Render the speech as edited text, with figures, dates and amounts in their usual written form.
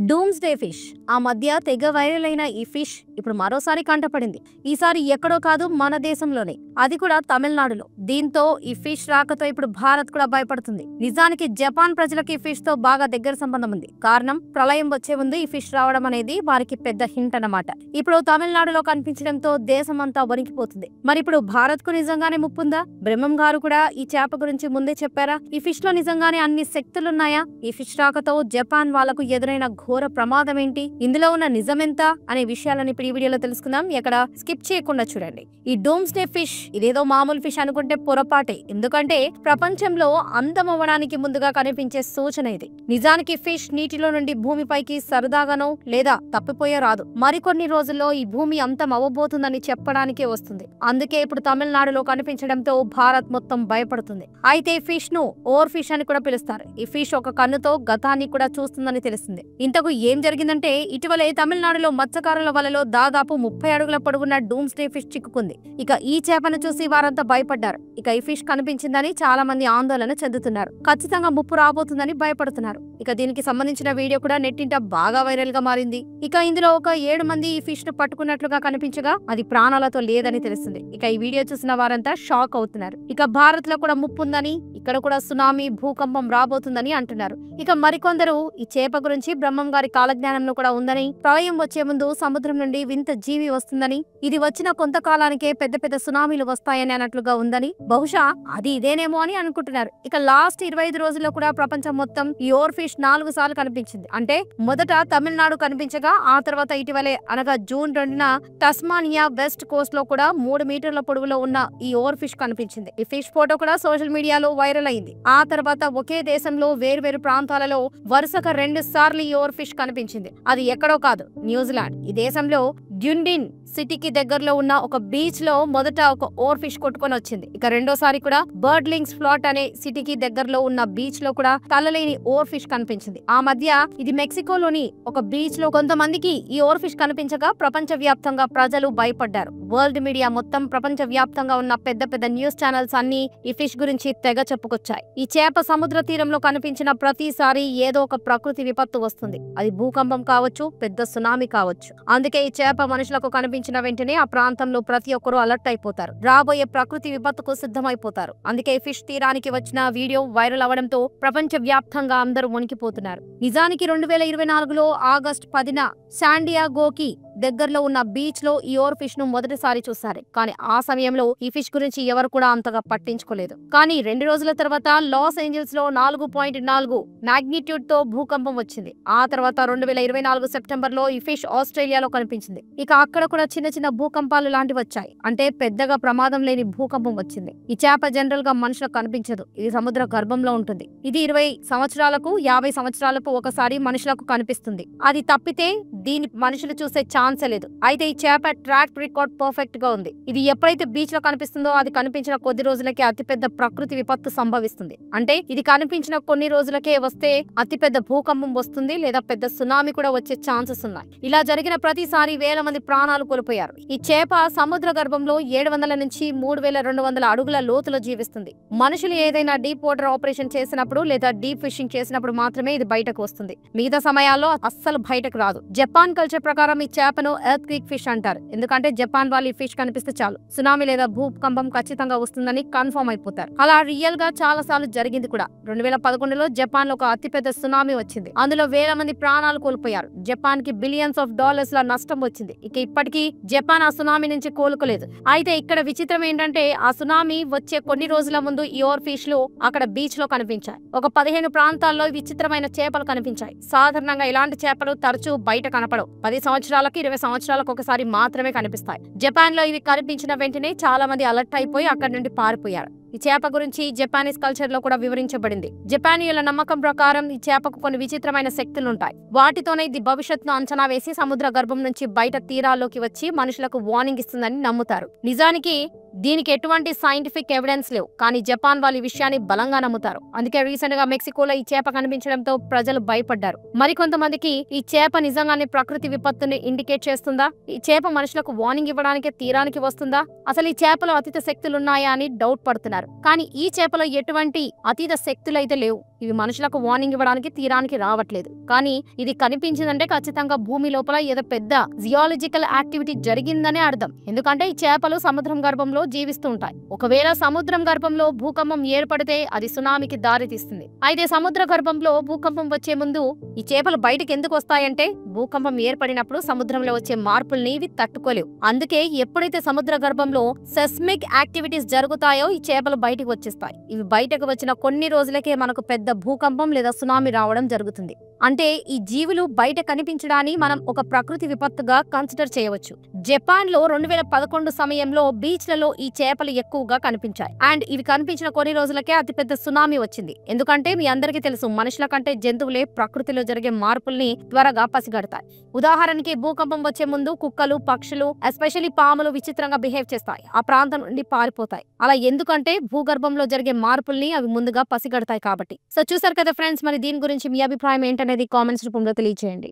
Doomsday fish ఆ మధ్య తెగ వైరల్ అయిన ఈ ఫిష్ ఇప్పుడు మరోసారి కంటపడింది. ఈసారి ఎక్కడో కాదు, మన దేశంలోనే, అది కూడా తమిళనాడులో. దీంతో ఈ ఫిష్ రాకతో ఇప్పుడు భారత్ కూడా భయపడుతుంది. నిజానికి జపాన్ ప్రజలకి ఈ ఫిష్ తో బాగా దగ్గర సంబంధం ఉంది. కారణం, ప్రళయం వచ్చే ముందు ఈ ఫిష్ రావడం అనేది వారికి పెద్ద హింట్ అన్నమాట. ఇప్పుడు తమిళనాడులో కనిపించడంతో దేశమంతా వణికిపోతుంది. మరి ఇప్పుడు భారత్ కు నిజంగానే ముప్పుందా? బ్రహ్మం గారు కూడా ఈ చేప గురించి ముందే చెప్పారా? ఈ ఫిష్ లో నిజంగానే అన్ని శక్తులున్నాయా? ఈ ఫిష్ రాకతో జపాన్ వాళ్లకు ఎదురైన ఘోర ప్రమాదం ఏంటి? ఇందులో ఉన్న నిజమెంత అనే విషయాలని ఈ వీడియోలో తెలుసుకుందాం. ఎక్కడ స్కిప్ చేయకుండా చూడండి. ఈ డూమ్స్డే ఫిష్ ఇదేదో మామూలు ఫిష్ అనుకుంటే పొరపాటే. ఎందుకంటే ప్రపంచంలో అంతమవ్వడానికి ముందుగా కనిపించే సూచన ఇది. నిజానికి ఫిష్ నీటిలో నుండి భూమిపైకి సరదాగానో లేదా తప్పిపోయే రాదు. మరికొన్ని రోజుల్లో ఈ భూమి అంతం అవ్వబోతుందని చెప్పడానికే వస్తుంది. అందుకే ఇప్పుడు తమిళనాడులో కనిపించడంతో భారత్ మొత్తం భయపడుతుంది. అయితే ఫిష్ ను ఓవర్ ఫిష్ అని కూడా పిలుస్తారు. ఈ ఫిష్ ఒక కన్నుతో గతాన్ని కూడా చూస్తుందని తెలిసింది. ఇంతకు ఏం జరిగిందంటే, ఇటీవలే తమిళనాడులో మత్స్యకారుల వలలో దాదాపు 30 అడుగుల పొడవున్న డూమ్స్డే ఫిష్ చిక్కుకుంది. ఇక ఈ చేపను చూసి వారంతా భయపడ్డారు. ఇక ఈ ఫిష్ కనిపించిందని చాలా మంది ఆందోళన చెందుతున్నారు. ఖచ్చితంగా ముప్పు రాబోతుందని భయపడుతున్నారు. ఇక దీనికి సంబంధించిన వీడియో కూడా నెట్టింట బాగా వైరల్ గా మారింది. ఇక ఇందులో ఒక 7 మంది ఈ ఫిష్ ను పట్టుకున్నట్లుగా కనిపించగా అది ప్రాణాలతో లేదని తెలుస్తుంది. ఇక ఈ వీడియో చూసిన వారంతా షాక్ అవుతున్నారు. ఇక భారత్ లో కూడా ముప్పు ఉందని, ఇక్కడ కూడా సునామీ, భూకంపం రాబోతుందని అంటున్నారు. ఇక మరికొందరు ఈ చేప గురించి బ్రహ్మం గారి కాలజ్ఞానంలో కూడా ఉందని, ప్రళయం వచ్చే ముందు సముద్రం నుండి వింత జీవి వస్తుందని, ఇది వచ్చిన కొంతకాలానికే పెద్ద పెద్ద సునామీలు వస్తాయని అన్నట్లుగా ఉందని, బహుశా అది ఇదేనేమో అని అనుకుంటున్నారు. ఇక లాస్ట్ 25 రోజుల్లో కూడా ప్రపంచం మొత్తం ఈ ఓవర్ ఫిష్ 4 సార్లు కనిపించింది. అంటే మొదట తమిళనాడు కనిపించగా, ఆ తర్వాత ఇటీవలే అనగా జూన్ 2న టస్మానియా వెస్ట్ కోస్ట్ లో కూడా 3 మీటర్ల పొడవులో ఉన్న ఈ ఓవర్ ఫిష్ కనిపించింది. ఈ ఫిష్ ఫోటో కూడా సోషల్ మీడియాలో వైరల్ అయింది. ఆ తర్వాత ఒకే దేశంలో వేర్వేరు ప్రాంతాలలో వరుసగా 2 సార్లు ఈ ఓవర్ ఫిష్ కనిపించింది. అది ఎక్కడో కాదు, న్యూజిలాండ్. ఈ దేశంలో డ్యుండిన్ సిటీకి దగ్గరలో ఉన్న ఒక బీచ్ లో మొదట ఒక ఓవర్ ఫిష్ కొట్టుకొని వచ్చింది. ఇక రెండోసారి కూడా బర్డ్లింగ్స్ ఫ్లాట్ అనే సిటీకి దగ్గరలో ఉన్న బీచ్ లో కూడా తలలేని ఓవర్ ఫిష్ కనిపించింది. ఆ మధ్య ఇది మెక్సికోలోని ఒక బీచ్ లో కొంతమందికి ఈ ఓవర్ ఫిష్ కనిపించగా ప్రపంచ వ్యాప్తంగా ప్రజలు భయపడ్డారు. వరల్డ్ మీడియా మొత్తం, ప్రపంచ వ్యాప్తంగా ఉన్న పెద్ద పెద్ద న్యూస్ ఛానల్స్ అన్ని ఈ ఫిష్ గురించి తెగ చెప్పుకొచ్చాయి. ఈ చేప సముద్ర తీరంలో కనిపించిన ప్రతిసారి ఏదో ఒక ప్రకృతి విపత్తు వస్తుంది. అది భూకంపం కావచ్చు, పెద్ద సునామీ కావచ్చు. అందుకే ఈ చేప మనుషులకు కనిపించిన వెంటనే ఆ ప్రాంతంలో ప్రతి ఒక్కరూ అలర్ట్ అయిపోతారు. రాబోయే ప్రకృతి విపత్తుకు సిద్ధమైపోతారు. అందుకే ఫిష్ తీరానికి వచ్చిన వీడియో వైరల్ అవడంతో ప్రపంచ వ్యాప్తంగా అందరూ వణికిపోతున్నారు. నిజానికి 2024లో ఆగస్టు 10న శాండియాగోకి దగ్గరలో ఉన్న బీచ్ లో ఈ ఓవర్ ఫిష్ ను మొదటిసారి చూశారు. కానీ ఆ సమయంలో ఈ ఫిష్ గురించి ఎవరు కూడా అంతగా పట్టించుకోలేదు. కానీ 2 రోజుల తర్వాత లాస్ ఏంజల్స్ లో 4.4 మాగ్నిట్యూడ్ తో భూకంపం వచ్చింది. ఆ తర్వాత 2024 సెప్టెంబర్ లో ఈ ఫిష్ ఆస్ట్రేలియాలో కనిపించింది. ఇక అక్కడ కూడా చిన్న చిన్న భూకంపాలు లాంటివి వచ్చాయి. అంటే పెద్దగా ప్రమాదం లేని భూకంపం వచ్చింది. ఈ చేప జనరల్ గా మనుషులకు కనిపించదు. ఇది సముద్ర గర్భంలో ఉంటుంది. ఇది 20 సంవత్సరాలకు 50 సంవత్సరాలకు ఒకసారి మనుషులకు కనిపిస్తుంది. అది తప్పితే దీని మనుషులు చూసే ఛాన్సే లేదు. అయితే ఈ చేప ట్రాక్ రికార్డ్ పర్ఫెక్ట్ గా ఉంది. ఇది ఎప్పుడైతే బీచ్ లో కనిపిస్తుందో అది కనిపించిన కొద్ది రోజులకే అతిపెద్ద ప్రకృతి విపత్తు సంభవిస్తుంది. అంటే ఇది కనిపించిన కొన్ని రోజులకే వస్తే అతిపెద్ద భూకంపం వస్తుంది, లేదా పెద్ద సునామీ కూడా వచ్చే ఛాన్సెస్ ఉన్నాయి. ఇలా జరిగిన ప్రతిసారి వేల మంది ప్రాణాలు కోల్పోయారు. ఈ చేప సముద్ర గర్భంలో 700 నుంచి 3200 అడుగుల లోతులో జీవిస్తుంది. మనుషులు ఏదైనా డీప్ వాటర్ ఆపరేషన్ చేసినప్పుడు లేదా డీప్ ఫిషింగ్ చేసినప్పుడు మాత్రమే ఇది బయటకు వస్తుంది. మిగతా సమయాల్లో అస్సలు బయటకు రాదు. జపాన్ కల్చర్ ప్రకారం ఈ చేపను ఎర్త్ క్విక్ ఫిష్ అంటారు. ఎందుకంటే జపాన్ వాళ్ళు ఈ ఫిష్ కనిపిస్తే చాలు సునామీ లేదా భూకంపం ఖచ్చితంగా వస్తుందని కన్ఫర్మ్ అయిపోతారు. అలా రియల్ గా చాలా సార్లు జరిగింది కూడా. 2011లో జపాన్ లో ఒక అతిపెద్ద సునామీ వచ్చింది. అందులో వేల మంది ప్రాణాలు కోల్పోయారు. జపాన్ కి బిలియన్స్ ఆఫ్ డాలర్స్ ల నష్టం వచ్చింది. ఇక ఇప్పటికీ జపాన్ ఆ సునామీ నుంచి కోలుకోలేదు. అయితే ఇక్కడ విచిత్రం ఏంటంటే, ఆ సునామీ వచ్చే కొన్ని రోజుల ముందు ఈ ఓవర్ ఫిష్ లు అక్కడ బీచ్ లో కనిపించాయి. ఒక 15 ప్రాంతాల్లో విచిత్రమైన చేపలు కనిపించాయి. సాధారణంగా ఇలాంటి చేపలు తరచూ బయట కనపడవు. 10 సంవత్సరాలకు 20 సంవత్సరాలకు ఒకసారి మాత్రమే కనిపిస్తాయి. జపాన్ లో ఇవి కనిపించిన వెంటనే చాలా మంది అలర్ట్ అయిపోయి అక్కడి నుండి పారిపోయారు. ఈ చేప గురించి జపానీస్ కల్చర్ లో కూడా వివరించబడింది. జపానీయుల నమ్మకం ప్రకారం ఈ చేపకు కొన్ని విచిత్రమైన శక్తులుంటాయి. వాటితోనే ఇది భవిష్యత్తును అంచనా వేసి సముద్ర గర్భం నుంచి బయట తీరాల్లోకి వచ్చి మనుషులకు వార్నింగ్ ఇస్తుందని నమ్ముతారు. నిజానికి దీనికి ఎటువంటి సైంటిఫిక్ ఎవిడెన్స్ లేవు. కానీ జపాన్ వాళ్ళు ఈ విషయాన్ని బలంగా నమ్ముతారు. అందుకే రీసెంట్ గా మెక్సికోలో ఈ చేప కనిపించడంతో ప్రజలు భయపడ్డారు. మరికొంతమందికి ఈ చేప నిజంగానే ప్రకృతి విపత్తుని ఇండికేట్ చేస్తుందా? ఈ చేప మనుషులకు వార్నింగ్ ఇవ్వడానికి తీరానికి వస్తుందా? అసలు ఈ చేపలో అతిథ శక్తులున్నాయా అని డౌట్ పడుతున్నారు. అన్నారు. కానీ ఈ చేపలో ఎటువంటి అతీత శక్తులు అయితే లేవు. ఇవి మనుషులకు వార్నింగ్ ఇవ్వడానికి తీరానికి రావట్లేదు. కానీ ఇది కనిపించిందంటే ఖచ్చితంగా భూమి లోపల ఏదో పెద్ద జియాలజికల్ యాక్టివిటీ జరిగిందనే అర్థం. ఎందుకంటే ఈ చేపలు సముద్రం గర్భంలో జీవిస్తూ ఉంటాయి. ఒకవేళ సముద్రం గర్భంలో భూకంపం ఏర్పడితే అది సునామీకి దారితీస్తుంది. అయితే సముద్ర గర్భంలో భూకంపం వచ్చే ముందు ఈ చేపలు బయటకు ఎందుకు వస్తాయంటే భూకంపం ఏర్పడినప్పుడు సముద్రంలో వచ్చే మార్పుల్ని ఇవి తట్టుకోలేవు. అందుకే ఎప్పుడైతే సముద్ర గర్భంలో సెస్మిక్ యాక్టివిటీస్ జరుగుతాయో ఈ చేపలు బయటకు వచ్చేస్తాయి. ఇవి బయటకు వచ్చిన కొన్ని రోజులకే మనకు పెద్ద భూకంపం లేదా సునామీ రావడం జరుగుతుంది. అంటే ఈ జీవులు బయట కనిపించడాన్ని మనం ఒక ప్రకృతి విపత్తుగా కన్సిడర్ చేయవచ్చు. జపాన్ లో 2011 సమయంలో బీచ్లలో ఈ చేపలు ఎక్కువగా కనిపించాయి. అండ్ ఇవి కనిపించిన కొన్ని రోజులకే అతిపెద్ద సునామీ వచ్చింది. ఎందుకంటే మీ అందరికీ తెలుసు, మనుషుల కంటే జంతువులే ప్రకృతిలో జరిగే మార్పుల్ని త్వరగా పసిగడతాయి. ఉదాహరణకి భూకంపం వచ్చే ముందు కుక్కలు, పక్షులు, ఎస్పెషల్లీ పాములు విచిత్రంగా బిహేవ్ చేస్తాయి. ఆ ప్రాంతం నుండి పారిపోతాయి. అలా ఎందుకంటే భూగర్భంలో జరిగే మార్పుల్ని అవి ముందుగా పసిగడతాయి కాబట్టి. సో చూసారు కదా ఫ్రెండ్స్, మరి దీని గురించి మీ అభిప్రాయం ఏంటనేది కామెంట్స్ రూపంలో తెలియజేయండి.